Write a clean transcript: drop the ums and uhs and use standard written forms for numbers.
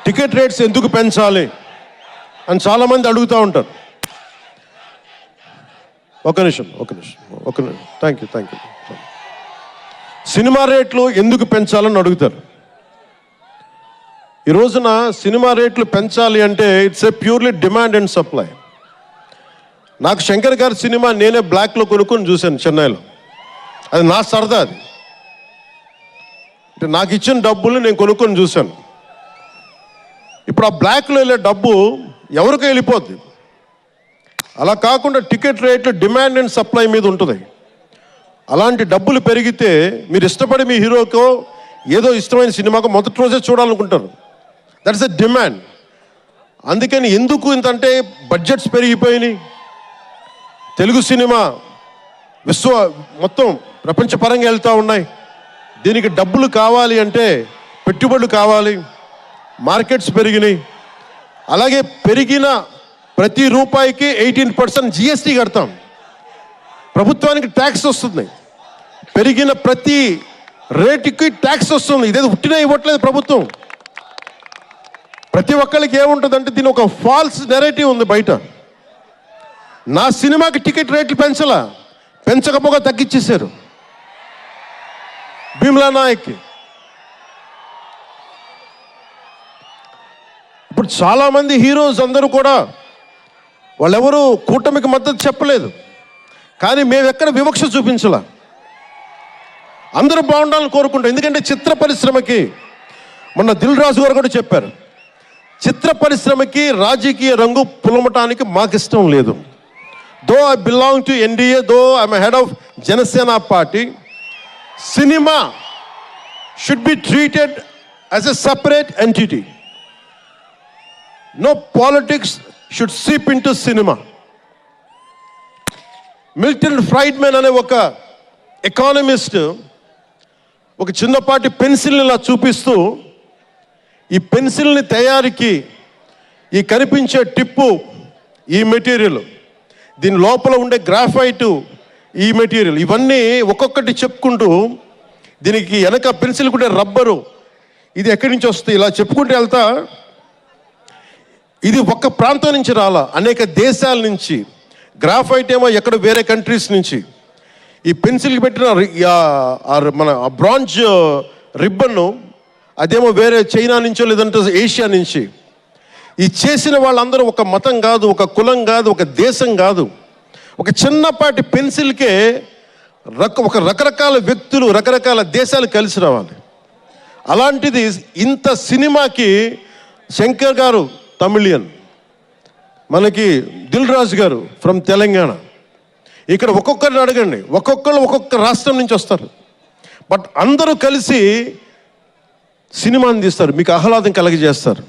Ticket rates ఎందుకు పెంచాలి అని చాలామంది అడుగుతూ ఉంటారు. ఒక నిమిషం థ్యాంక్ యూ. సినిమా రేట్లు ఎందుకు పెంచాలని అడుగుతారు. ఈ రోజున సినిమా రేట్లు పెంచాలి అంటే it's a purely demand and supply. నాకు శంకర్ గారి సినిమా నేనే బ్లాక్లో కొనుక్కొని చూశాను చెన్నైలో. అది నా సరదా. అది అంటే నాకు ఇచ్చిన డబ్బులు నేను కొనుక్కొని చూశాను. ఇప్పుడు ఆ బ్లాక్లో వెళ్ళే డబ్బు ఎవరికి వెళ్ళిపోద్ది. అలా కాకుండా టికెట్ రేట్లు డిమాండ్ అండ్ సప్లై మీద ఉంటుంది. అలాంటి డబ్బులు పెరిగితే మీరు ఇష్టపడి మీ హీరోకో ఏదో ఇష్టమైన సినిమాకో మొదటి రోజే చూడాలనుకుంటారు. That's a demand. అందుకని ఎందుకు ఇంతంటే బడ్జెట్స్ పెరిగిపోయినాయి. తెలుగు సినిమా మొత్తం ప్రపంచపరంగా వెళ్తూ ఉన్నాయి. దీనికి డబ్బులు కావాలి అంటే పెట్టుబడులు కావాలి. మార్కెట్స్ పెరిగినాయి. అలాగే పెరిగిన ప్రతి రూపాయికి 18% జిఎస్టీ కడతాం. ప్రభుత్వానికి ట్యాక్స్ వస్తుంది. పెరిగిన ప్రతి రేటుకి ట్యాక్స్ వస్తుంది. ఇదేదో ఉట్టినా ఇవ్వట్లేదు ప్రభుత్వం. ప్రతి ఒక్కరికి ఏముంటుందంటే దీని ఒక ఫాల్స్ నెరేటివ్ ఉంది బయట. నా సినిమాకి టికెట్ రేట్లు పెంచకపోగా తగ్గించేశారు. భీమ్లా నాయక్కి ఇప్పుడు చాలామంది హీరోస్ అందరూ కూడా వాళ్ళెవరూ కూటమికి మద్దతు చెప్పలేదు. కానీ మేము ఎక్కడ వివక్ష చూపించలా. అందరూ బాగుండాలని కోరుకుంటాం. ఎందుకంటే చిత్ర పరిశ్రమకి మొన్న దిల్ రాజు గారు కూడా చెప్పారు, చిత్ర పరిశ్రమకి రాజకీయ రంగు పులమటానికి మాకు ఇష్టం లేదు. Though I belong to NDA, though I'm head of Janasena party, cinema should be treated as a separate entity. No politics should seep into cinema. Milton Friedman అనే ఒక ఎకానమిస్ట్ ఒక చిన్నపాటి పెన్సిల్ని ఇలా చూపిస్తూ, ఈ పెన్సిల్ని తయారీకి ఈ కనిపించే టిప్పు ఈ మెటీరియల్, దీని లోపల ఉండే గ్రాఫైటు ఈ మెటీరియల్, ఇవన్నీ ఒక్కొక్కటి చెప్పుకుంటూ దీనికి వెనక పెన్సిల్ కూడా రబ్బరు, ఇది ఎక్కడి నుంచి వస్తుంది ఇలా చెప్పుకుంటూ వెళ్తా. ఇది ఒక్క ప్రాంతం నుంచి రాలా, అనేక దేశాల నుంచి. గ్రాఫైట్ ఏమో ఎక్కడ వేరే కంట్రీస్ నుంచి. ఈ పెన్సిల్కి పెట్టిన మన బ్రాంజ్ రిబ్బన్ను అదేమో వేరే చైనా నుంచో లేదంటే ఏషియా నుంచి. ఈ చేసిన వాళ్ళందరూ ఒక మతం కాదు, ఒక కులం కాదు, ఒక దేశం కాదు. ఒక చిన్నపాటి పెన్సిల్కే ఒక రకరకాల వ్యక్తులు, రకరకాల దేశాలు కలిసి రావాలి. అలాంటిది ఇంత సినిమాకి శంకర్ గారు తమిళియన్, మనకి దిల్ రాజు గారు ఫ్రమ్ తెలంగాణ. ఇక్కడ ఒక్కొక్కరిని అడగండి, ఒక్కొక్కరు ఒక్కొక్క రాష్ట్రం నుంచి వస్తారు. బట్ అందరూ కలిసి సినిమాని తీస్తారు, మీకు ఆహ్లాదం కలిగజేస్తారు.